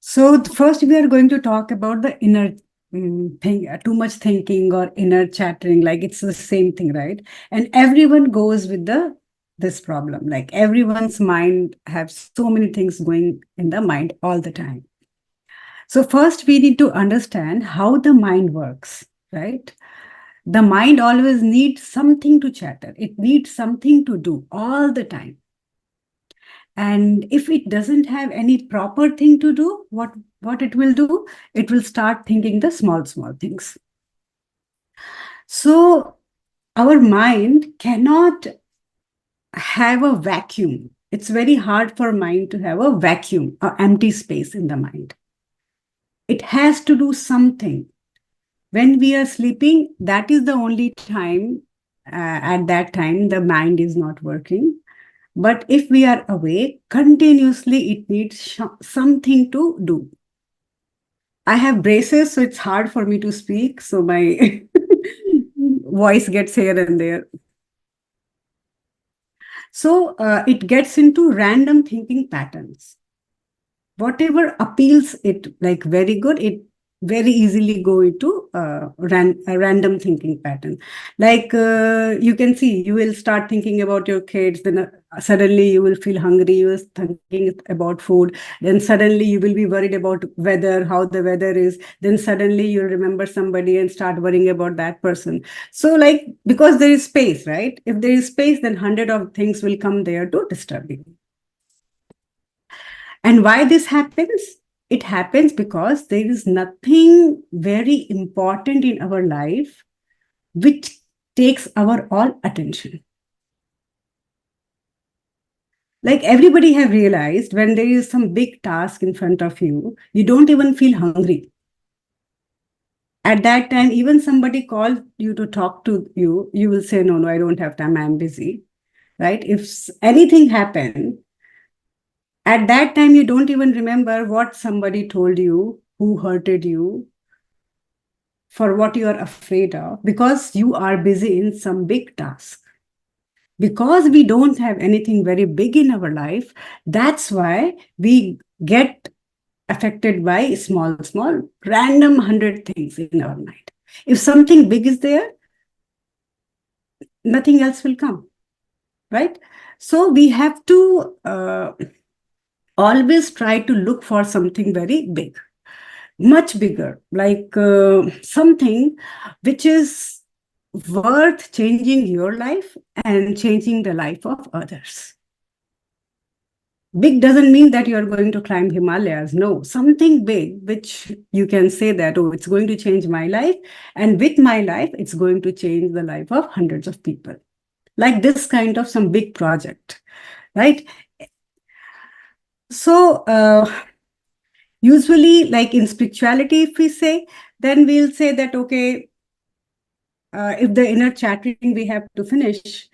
So first we are going to talk about the inner thing, too much thinking or inner chattering, like it's the same thing, right? And everyone goes with the this problem. Like everyone's mind have so many things going in the mind all the time. So first we need to understand how the mind works, right? The mind always needs something to chatter. It needs something to do all the time. And if it doesn't have any proper thing to do, what it will do, it will start thinking the small things. So our mind cannot have a vacuum. It's very hard for mind to have a vacuum or empty space in the mind. It has to do something. When we are sleeping, that is the only time, at that time the mind is not working. But if we are awake continuously, it needs something to do. I have braces, so it's hard for me to speak. So my voice gets here and there. So it gets into random thinking patterns. Whatever appeals it like very good, it very easily go into a random thinking pattern. Like you can see, you will start thinking about your kids, then suddenly you will feel hungry, you will thinking about food, then suddenly you will be worried about weather, how the weather is, then suddenly you remember somebody and start worrying about that person. So like, because there is space, right? If there is space, then hundred of things will come there to disturb you. And why this happens? It happens because there is nothing very important in our life which takes our all attention. Like everybody have realized, when there is some big task in front of you, you don't even feel hungry. At that time, even somebody called you to talk to you, you will say, no, I don't have time, I'm busy. Right? If anything happened, at that time, you don't even remember what somebody told you, who hurted you, for what you are afraid of, because you are busy in some big task. Because we don't have anything very big in our life, that's why we get affected by small, random 100 things in our mind. If something big is there, nothing else will come, right? So we have to always try to look for something very big, much bigger, like something which is worth changing your life and changing the life of others. Big doesn't mean that you are going to climb Himalayas. No, something big, which you can say that, oh, it's going to change my life. And with my life, it's going to change the life of hundreds of people. Like this kind of some big project, right? So, usually, like in spirituality, if we say, then we'll say that, okay, if the inner chattering we have to finish,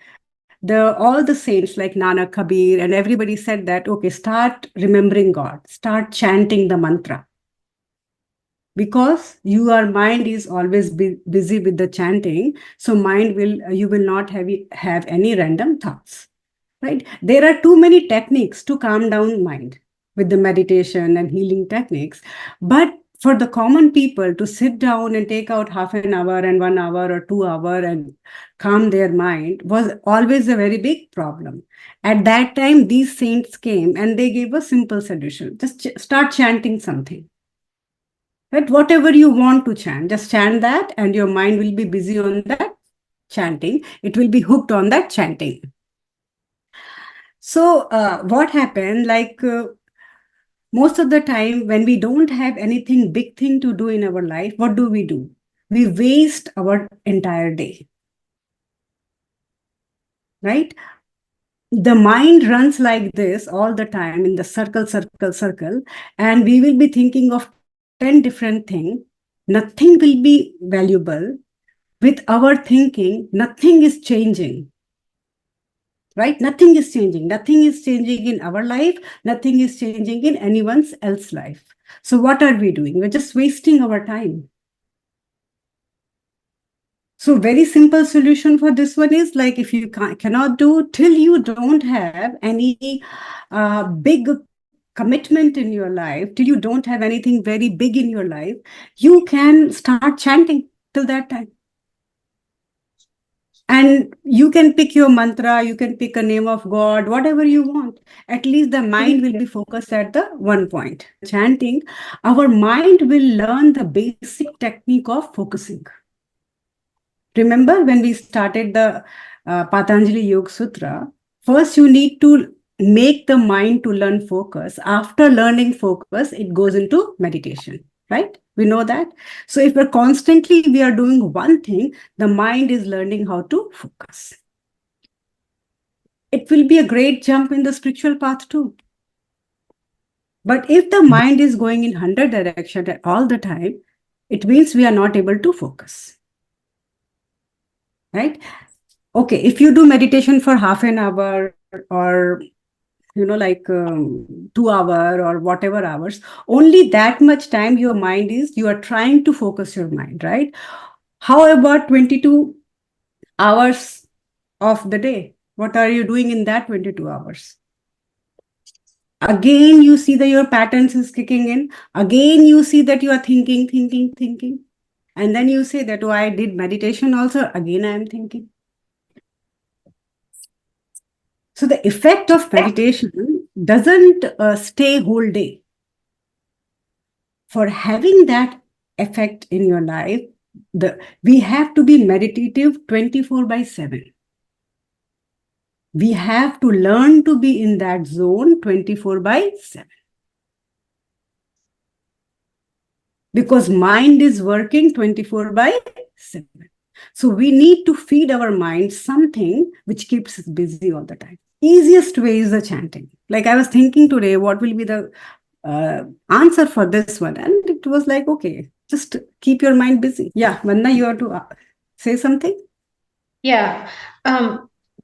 all the saints like Nana, Kabir, and everybody said that, okay, start remembering God, start chanting the mantra, because your mind is always busy with the chanting. So mind will you will not have any random thoughts, right? There are too many techniques to calm down mind with the meditation and healing techniques, but for the common people to sit down and take out half an hour and 1 hour or 2 hour and calm their mind was always a very big problem. At that time, these saints came and they gave a simple solution: just start chanting something, right? Whatever you want to chant, just chant that, and your mind will be busy on that chanting. It will be hooked on that chanting. So, what happened? Like most of the time, when we don't have anything big thing to do in our life, what do? We waste our entire day, right? The mind runs like this all the time in the circle, and we will be thinking of 10 different things. Nothing will be valuable. With our thinking, nothing is changing, right? Nothing is changing in our life. Nothing is changing in anyone's else life. So what are we doing? We're just wasting our time. So very simple solution for this one is, like, if you cannot do till you don't have any big commitment in your life, till you don't have anything very big in your life, you can start chanting till that time. And you can pick your mantra, you can pick a name of God, whatever you want. At least the mind will be focused at the one point. Chanting, our mind will learn the basic technique of focusing. Remember when we started the Patanjali Yoga Sutra, first you need to make the mind to learn focus. After learning focus, it goes into meditation, right? We know that. So if we are doing one thing, the mind is learning how to focus. It will be a great jump in the spiritual path too. But if the mind is going in 100 direction all the time, it means we are not able to focus. Right? Okay, if you do meditation for half an hour or 2 hour or whatever hours, only that much time you are trying to focus your mind, right? How about 22 hours of the day? What are you doing in that 22 hours? Again, you see that your patterns is kicking in. Again, you see that you are thinking. And then you say that, oh, I did meditation also. Again, I am thinking. So the effect of meditation doesn't stay whole day. For having that effect in your life, we have to be meditative 24/7. We have to learn to be in that zone 24/7. Because mind is working 24/7. So we need to feed our mind something which keeps us busy all the time. Easiest way is the chanting. Like I was thinking today, what will be the answer for this one? And it was like, okay, just keep your mind busy. Yeah, Vanna, you have to say something? Yeah.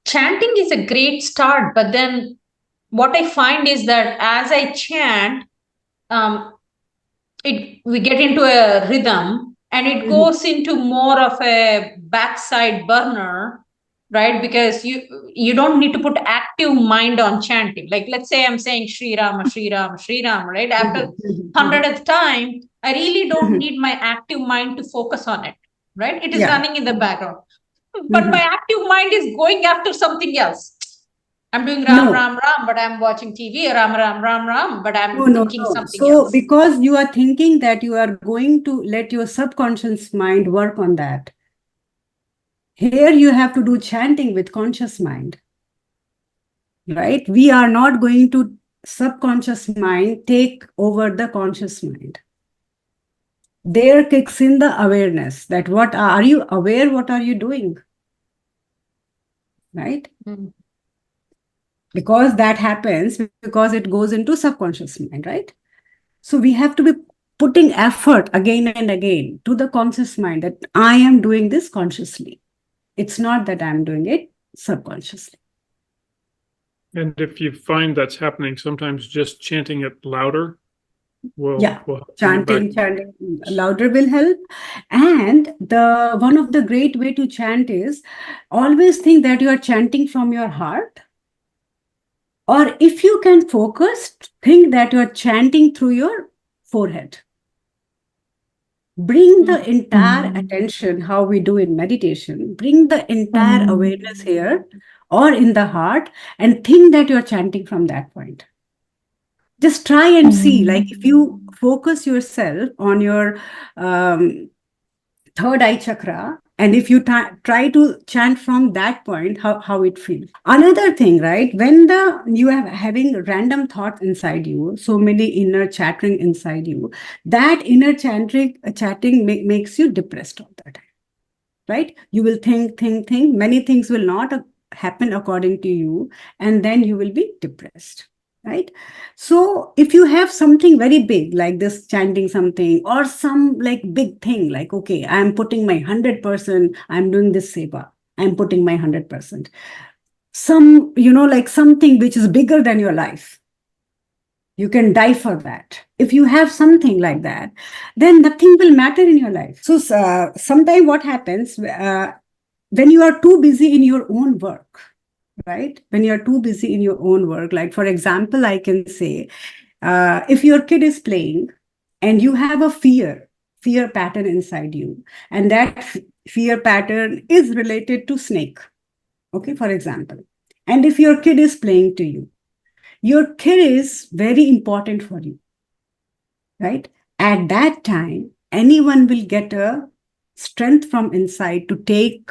Chanting is a great start, but then what I find is that as I chant, um, we get into a rhythm and it goes into more of a backside burner, right? Because you don't need to put active mind on chanting. Like let's say I'm saying Sri Rama, Sri Rama, Sri Rama, right? After 100th time, I really don't need my active mind to focus on it, right? It is Yeah. running in the background, but my active mind is going after something else. I'm doing Ram, No. Ram, Ram, but I'm watching TV, Ram, Ram, Ram, Ram, but I'm thinking No. something So else. because you are thinking that you are going to let your subconscious mind work on that. Here you have to do chanting with conscious mind. Right? We are not going to subconscious mind take over the conscious mind. There kicks in the awareness that what are you aware, what are you doing? Right? Because that happens because it goes into subconscious mind, right? So we have to be putting effort again and again to the conscious mind that I am doing this consciously. It's not that I'm doing it subconsciously. And if you find that's happening, sometimes just chanting it louder will chanting louder will help. And the one of the great way to chant is always think that you are chanting from your heart. Or if you can focus, think that you are chanting through your forehead. Bring the entire attention, how we do in meditation, bring the entire awareness here or in the heart and think that you're chanting from that point. Just try and see, like if you focus yourself on your third eye chakra, and if you try to chant from that point, how it feels. Another thing, right? When you are having random thoughts inside you, so many inner chattering inside you, that inner chatting makes you depressed all the time, right? You will think. Many things will not happen according to you, and then you will be depressed. Right. So if you have something very big like this chanting something or some like big thing like, okay, I'm putting my 100%, I'm doing this seva, I'm putting my 100%. Some, like something which is bigger than your life. You can die for that. If you have something like that, then nothing will matter in your life. So sometimes what happens when you are too busy in your own work, right? When you're too busy in your own work, like for example, I can say, If your kid is playing and you have a fear pattern inside you, and that fear pattern is related to snake, okay, for example, and if your kid is playing to you, your kid is very important for you, right? At that time, anyone will get a strength from inside to take,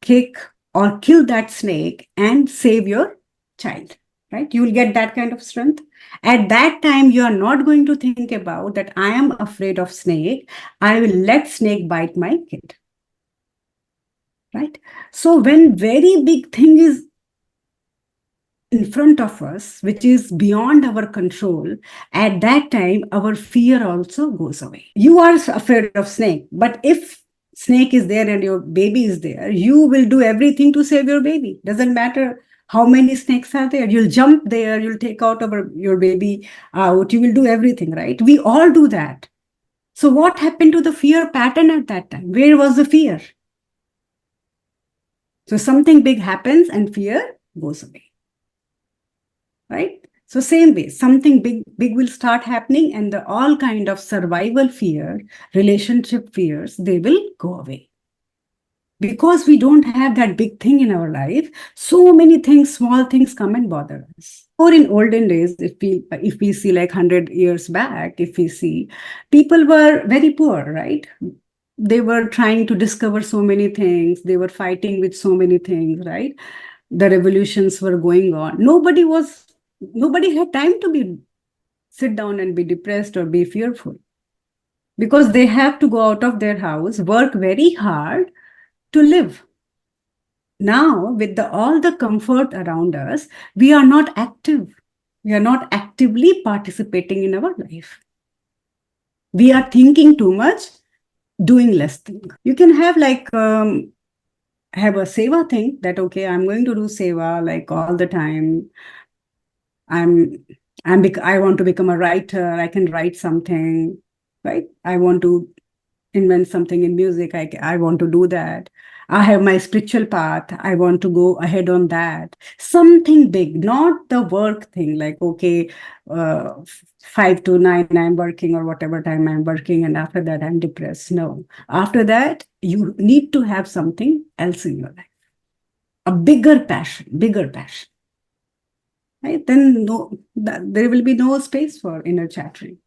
kick, or kill that snake and save your child, right? You will get that kind of strength. At that time, you are not going to think about that I am afraid of snake. I will let snake bite my kid, right? So when very big thing is in front of us, which is beyond our control, at that time, our fear also goes away. You are afraid of snake, but if snake is there and your baby is there, you will do everything to save your baby. Doesn't matter how many snakes are there. You'll jump there, you'll take out your baby out, you will do everything, right? We all do that. So what happened to the fear pattern at that time? Where was the fear? So something big happens and fear goes away. Right? So same way, something big will start happening, and the all kind of survival fear, relationship fears, they will go away. Because we don't have that big thing in our life, so many things, small things come and bother us. Or in olden days, if we see like 100 years back, if we see, people were very poor, right? They were trying to discover so many things. They were fighting with so many things, right? The revolutions were going on. Nobody had time to sit down and be depressed or be fearful, because they have to go out of their house, work very hard to live. Now, with all the comfort around us, we are not active. We are not actively participating in our life. We are thinking too much, doing less things. You can have have a seva thing that, okay, I'm going to do seva like all the time. I want to become a writer. I can write something, right? I want to invent something in music. I want to do that. I have my spiritual path. I want to go ahead on that. Something big, not the work thing, like, okay, 5 to 9, I'm working, or whatever time I'm working, and after that, I'm depressed. No. After that, you need to have something else in your life. A bigger passion, right? Then there will be no space for inner chattering.